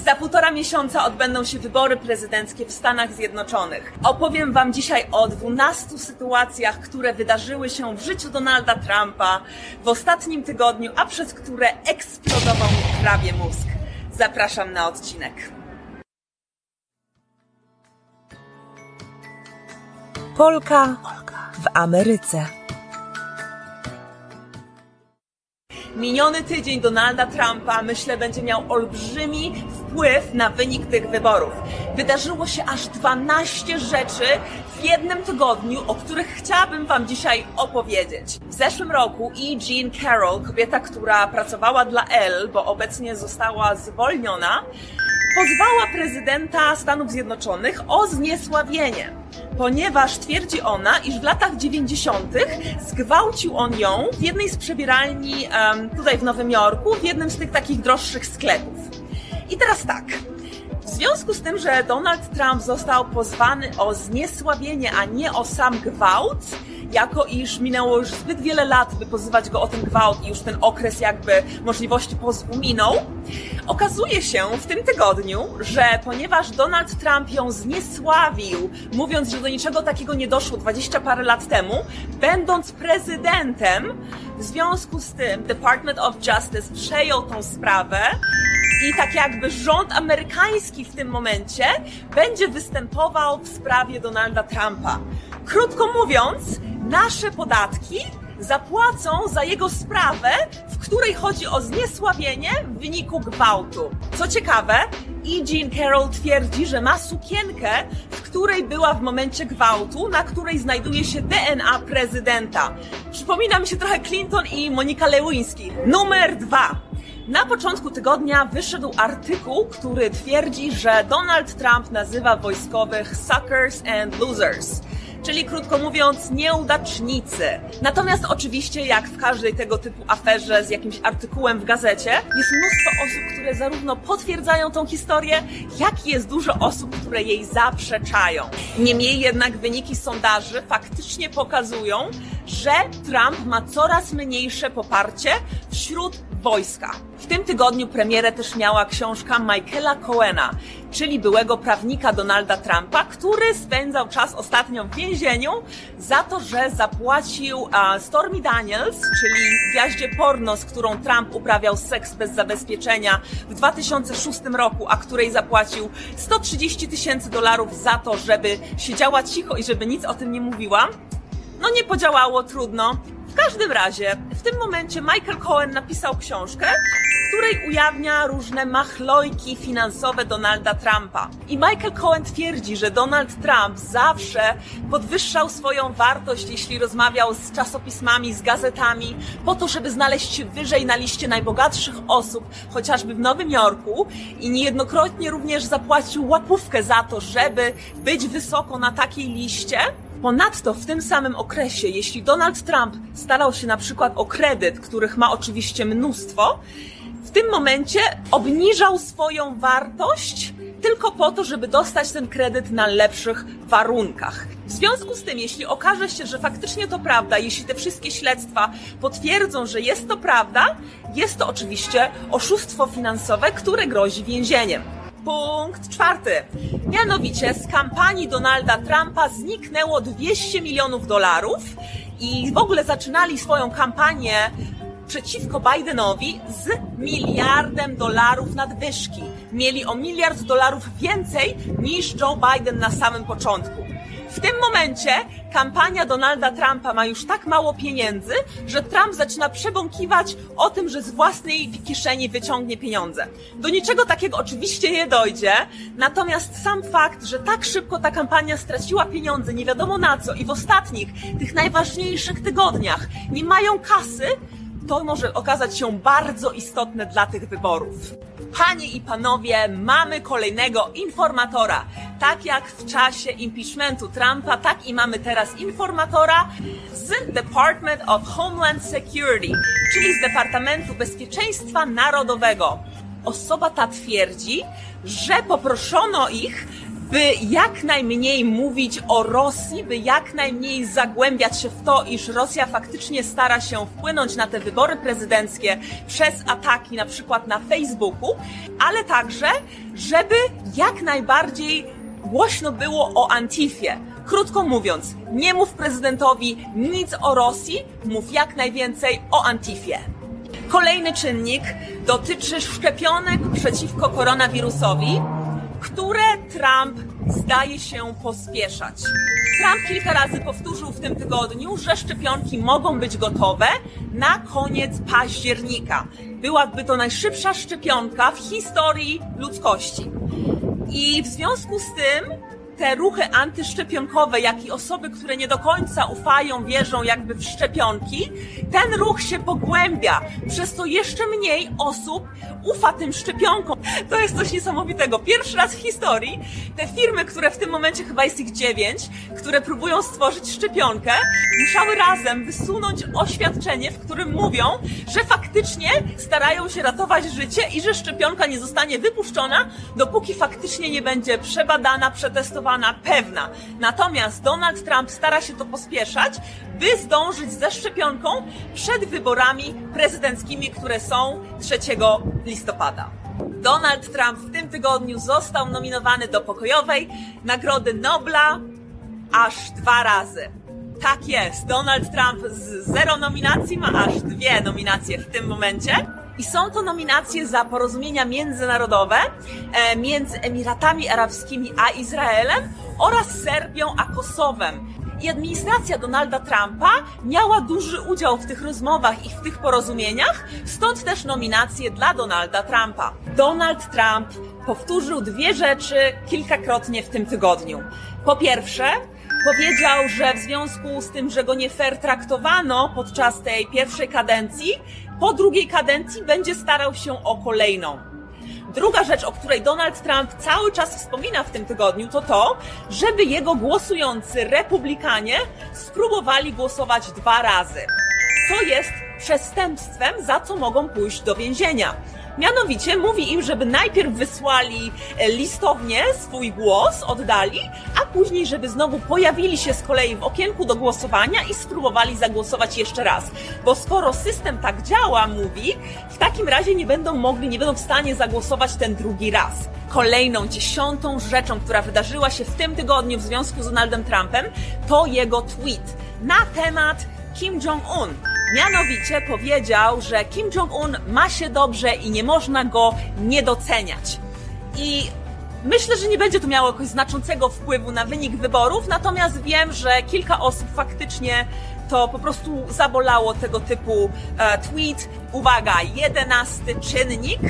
Za 1,5 miesiąca odbędą się wybory prezydenckie w Stanach Zjednoczonych. Opowiem Wam dzisiaj o 12 sytuacjach, które wydarzyły się w życiu Donalda Trumpa w ostatnim tygodniu, a przez które eksplodował mi prawie mózg. Zapraszam na odcinek. Polka w Ameryce. Miniony tydzień Donalda Trumpa, myślę, będzie miał olbrzymi wpływ na wynik tych wyborów. Wydarzyło się aż 12 rzeczy w jednym tygodniu, o których chciałabym Wam dzisiaj opowiedzieć. W zeszłym roku E. Jean Carroll, kobieta, która pracowała dla Elle, bo obecnie została zwolniona, pozwała prezydenta Stanów Zjednoczonych o zniesławienie, ponieważ twierdzi ona, iż w latach 90. zgwałcił on ją w jednej z przebieralni tutaj w Nowym Jorku, w jednym z tych takich droższych sklepów. I teraz tak, w związku z tym, że Donald Trump został pozwany o zniesławienie, a nie o sam gwałt, jako iż minęło już zbyt wiele lat, by pozywać go o ten gwałt i już ten okres jakby możliwości pozwu minął, okazuje się w tym tygodniu, że ponieważ Donald Trump ją zniesławił, mówiąc, że do niczego takiego nie doszło 20 parę lat temu, będąc prezydentem, w związku z tym Department of Justice przejął tą sprawę i tak jakby rząd amerykański w tym momencie będzie występował w sprawie Donalda Trumpa. Krótko mówiąc, nasze podatki zapłacą za jego sprawę, w której chodzi o zniesławienie w wyniku gwałtu. Co ciekawe, E. Jean Carroll twierdzi, że ma sukienkę, w której była w momencie gwałtu, na której znajduje się DNA prezydenta. Przypomina mi się trochę Clinton i Monika Lewinsky. Numer 2. Na początku tygodnia wyszedł artykuł, który twierdzi, że Donald Trump nazywa wojskowych suckers and losers, czyli krótko mówiąc nieudacznicy. Natomiast oczywiście, jak w każdej tego typu aferze z jakimś artykułem w gazecie, jest mnóstwo osób, które zarówno potwierdzają tą historię, jak i jest dużo osób, które jej zaprzeczają. Niemniej jednak wyniki sondaży faktycznie pokazują, że Trump ma coraz mniejsze poparcie wśród wojska. W tym tygodniu premierę też miała książka Michaela Cohena, czyli byłego prawnika Donalda Trumpa, który spędzał czas ostatnio w więzieniu za to, że zapłacił Stormy Daniels, czyli gwiaździe porno, z którą Trump uprawiał seks bez zabezpieczenia w 2006 roku, a której zapłacił $130,000 za to, żeby siedziała cicho i żeby nic o tym nie mówiła. No nie podziałało, trudno. W każdym razie, w tym momencie Michael Cohen napisał książkę, w której ujawnia różne machlojki finansowe Donalda Trumpa. I Michael Cohen twierdzi, że Donald Trump zawsze podwyższał swoją wartość, jeśli rozmawiał z czasopismami, z gazetami, po to, żeby znaleźć się wyżej na liście najbogatszych osób, chociażby w Nowym Jorku, i niejednokrotnie również zapłacił łapówkę za to, żeby być wysoko na takiej liście. Ponadto w tym samym okresie, jeśli Donald Trump starał się na przykład o kredyt, których ma oczywiście mnóstwo, w tym momencie obniżał swoją wartość tylko po to, żeby dostać ten kredyt na lepszych warunkach. W związku z tym, jeśli okaże się, że faktycznie to prawda, jeśli te wszystkie śledztwa potwierdzą, że jest to prawda, jest to oczywiście oszustwo finansowe, które grozi więzieniem. Punkt 4. Mianowicie z kampanii Donalda Trumpa zniknęło $200 milionów i w ogóle zaczynali swoją kampanię przeciwko Bidenowi z $1 miliardem nadwyżki. Mieli o $1 miliard więcej niż Joe Biden na samym początku. W tym momencie kampania Donalda Trumpa ma już tak mało pieniędzy, że Trump zaczyna przebąkiwać o tym, że z własnej kieszeni wyciągnie pieniądze. Do niczego takiego oczywiście nie dojdzie, natomiast sam fakt, że tak szybko ta kampania straciła pieniądze, nie wiadomo na co, i w ostatnich, tych najważniejszych tygodniach nie mają kasy, to może okazać się bardzo istotne dla tych wyborów. Panie i panowie, mamy kolejnego informatora. Tak jak w czasie impeachmentu Trumpa, tak i mamy teraz informatora z Department of Homeland Security, czyli z Departamentu Bezpieczeństwa Narodowego. Osoba ta twierdzi, że poproszono ich, by jak najmniej mówić o Rosji, by jak najmniej zagłębiać się w to, iż Rosja faktycznie stara się wpłynąć na te wybory prezydenckie przez ataki na przykład na Facebooku, ale także, żeby jak najbardziej głośno było o Antifie. Krótko mówiąc, nie mów prezydentowi nic o Rosji, mów jak najwięcej o Antifie. Kolejny czynnik dotyczy szczepionek przeciwko koronawirusowi, które Trump zdaje się pospieszać. Trump kilka razy powtórzył w tym tygodniu, że szczepionki mogą być gotowe na koniec października. Byłaby to najszybsza szczepionka w historii ludzkości. I w związku z tym te ruchy antyszczepionkowe, jak i osoby, które nie do końca ufają, wierzą jakby w szczepionki, ten ruch się pogłębia, przez to jeszcze mniej osób ufa tym szczepionkom. To jest coś niesamowitego. Pierwszy raz w historii te firmy, które w tym momencie chyba jest ich 9, które próbują stworzyć szczepionkę, musiały razem wysunąć oświadczenie, w którym mówią, że faktycznie starają się ratować życie i że szczepionka nie zostanie wypuszczona, dopóki faktycznie nie będzie przebadana, przetestowana, pewna. Natomiast Donald Trump stara się to pospieszać, by zdążyć ze szczepionką przed wyborami prezydenckimi, które są 3 listopada. Donald Trump w tym tygodniu został nominowany do pokojowej Nagrody Nobla aż 2 razy. Tak jest, Donald Trump z 0 nominacji ma aż 2 nominacje w tym momencie. I są to nominacje za porozumienia międzynarodowe między Emiratami Arabskimi a Izraelem oraz Serbią a Kosowem. I administracja Donalda Trumpa miała duży udział w tych rozmowach i w tych porozumieniach, stąd też nominacje dla Donalda Trumpa. Donald Trump powtórzył 2 rzeczy kilkakrotnie w tym tygodniu. Po pierwsze, powiedział, że w związku z tym, że go nie fair traktowano podczas tej pierwszej kadencji, po drugiej kadencji będzie starał się o kolejną. Druga rzecz, o której Donald Trump cały czas wspomina w tym tygodniu, to to, żeby jego głosujący republikanie spróbowali głosować 2 razy, co jest przestępstwem, za co mogą pójść do więzienia. Mianowicie mówi im, żeby najpierw wysłali listownie swój głos, oddali, a później, żeby znowu pojawili się z kolei w okienku do głosowania i spróbowali zagłosować jeszcze raz. Bo skoro system tak działa, mówi, w takim razie nie będą w stanie zagłosować ten drugi raz. Kolejną 10. rzeczą, która wydarzyła się w tym tygodniu w związku z Donaldem Trumpem, to jego tweet na temat Kim Jong-un. Mianowicie powiedział, że Kim Jong-un ma się dobrze i nie można go nie doceniać. I myślę, że nie będzie to miało jakoś znaczącego wpływu na wynik wyborów, natomiast wiem, że kilka osób faktycznie to po prostu zabolało tego typu tweet. Uwaga, 11. czynnik,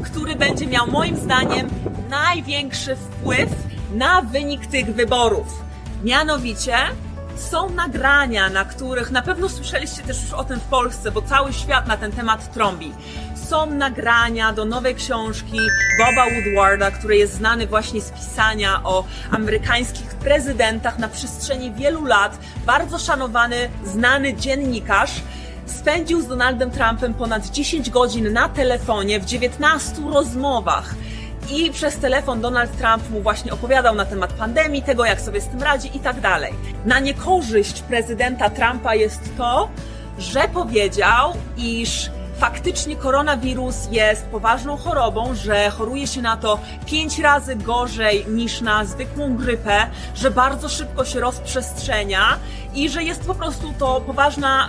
który będzie miał moim zdaniem największy wpływ na wynik tych wyborów. Mianowicie są nagrania, na których na pewno słyszeliście też już o tym w Polsce, bo cały świat na ten temat trąbi. Są nagrania do nowej książki Boba Woodwarda, który jest znany właśnie z pisania o amerykańskich prezydentach na przestrzeni wielu lat. Bardzo szanowany, znany dziennikarz. Spędził z Donaldem Trumpem ponad 10 godzin na telefonie w 19 rozmowach. I przez telefon Donald Trump mu właśnie opowiadał na temat pandemii, tego jak sobie z tym radzi i tak dalej. Na niekorzyść prezydenta Trumpa jest to, że powiedział, iż faktycznie koronawirus jest poważną chorobą, że choruje się na to 5 razy gorzej niż na zwykłą grypę, że bardzo szybko się rozprzestrzenia i że jest po prostu to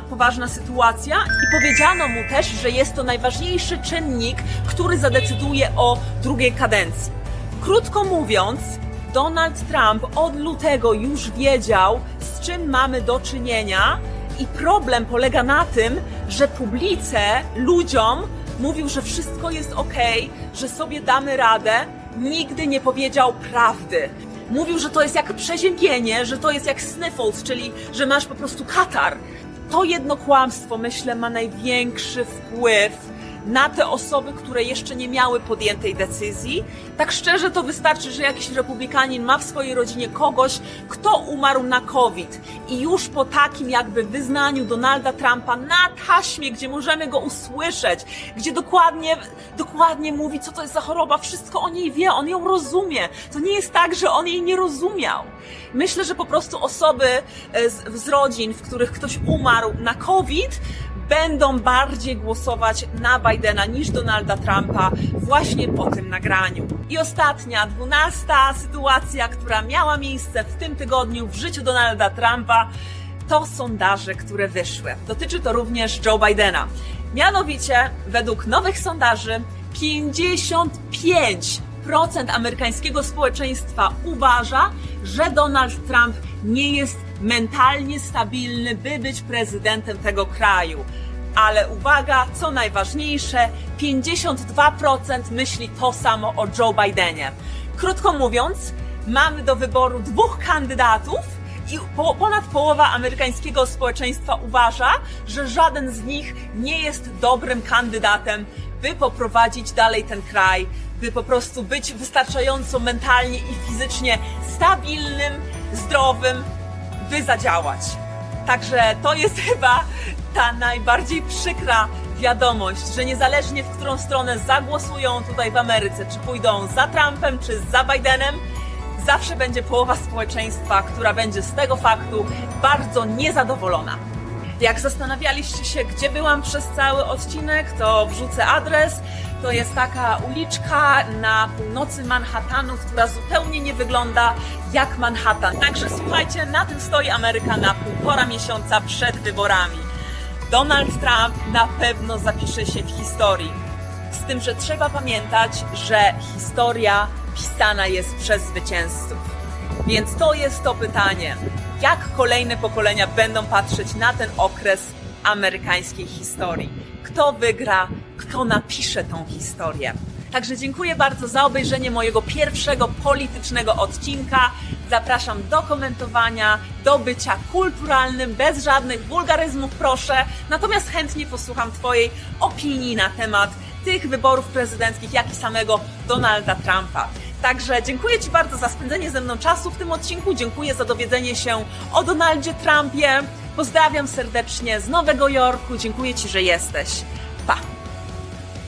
poważna sytuacja. I powiedziano mu też, że jest to najważniejszy czynnik, który zadecyduje o drugiej kadencji. Krótko mówiąc, Donald Trump od lutego już wiedział, z czym mamy do czynienia. I problem polega na tym, że publice ludziom mówił, że wszystko jest okej, że sobie damy radę, nigdy nie powiedział prawdy. Mówił, że to jest jak przeziębienie, że to jest jak sniffles, czyli że masz po prostu katar. To jedno kłamstwo, myślę, ma największy wpływ na te osoby, które jeszcze nie miały podjętej decyzji. Tak szczerze to wystarczy, że jakiś republikanin ma w swojej rodzinie kogoś, kto umarł na COVID i już po takim jakby wyznaniu Donalda Trumpa na taśmie, gdzie możemy go usłyszeć, gdzie dokładnie mówi, co to jest za choroba, wszystko o niej wie, on ją rozumie. To nie jest tak, że on jej nie rozumiał. Myślę, że po prostu osoby z rodzin, w których ktoś umarł na COVID, będą bardziej głosować na Bidena niż Donalda Trumpa właśnie po tym nagraniu. I ostatnia, 12. sytuacja, która miała miejsce w tym tygodniu w życiu Donalda Trumpa, to sondaże, które wyszły. Dotyczy to również Joe Bidena. Mianowicie, według nowych sondaży, 55% amerykańskiego społeczeństwa uważa, że Donald Trump nie jest mentalnie stabilny, by być prezydentem tego kraju. Ale uwaga, co najważniejsze, 52% myśli to samo o Joe Bidenie. Krótko mówiąc, mamy do wyboru dwóch kandydatów i ponad połowa amerykańskiego społeczeństwa uważa, że żaden z nich nie jest dobrym kandydatem, by poprowadzić dalej ten kraj, by po prostu być wystarczająco mentalnie i fizycznie stabilnym, zdrowym, by zadziałać. Także to jest chyba ta najbardziej przykra wiadomość, że niezależnie w którą stronę zagłosują tutaj w Ameryce, czy pójdą za Trumpem, czy za Bidenem, zawsze będzie połowa społeczeństwa, która będzie z tego faktu bardzo niezadowolona. Jak zastanawialiście się, gdzie byłam przez cały odcinek, to wrzucę adres. To jest taka uliczka na północy Manhattanu, która zupełnie nie wygląda jak Manhattan. Także słuchajcie, na tym stoi Ameryka na półtora miesiąca przed wyborami. Donald Trump na pewno zapisze się w historii. Z tym, że trzeba pamiętać, że historia pisana jest przez zwycięzców. Więc to jest to pytanie. Jak kolejne pokolenia będą patrzeć na ten okres amerykańskiej historii? Kto wygra? Kto napisze tą historię? Także dziękuję bardzo za obejrzenie mojego pierwszego politycznego odcinka. Zapraszam do komentowania, do bycia kulturalnym, bez żadnych wulgaryzmów, proszę. Natomiast chętnie posłucham Twojej opinii na temat tych wyborów prezydenckich, jak i samego Donalda Trumpa. Także dziękuję Ci bardzo za spędzenie ze mną czasu w tym odcinku. Dziękuję za dowiedzenie się o Donaldzie Trumpie. Pozdrawiam serdecznie z Nowego Jorku. Dziękuję Ci, że jesteś. Pa!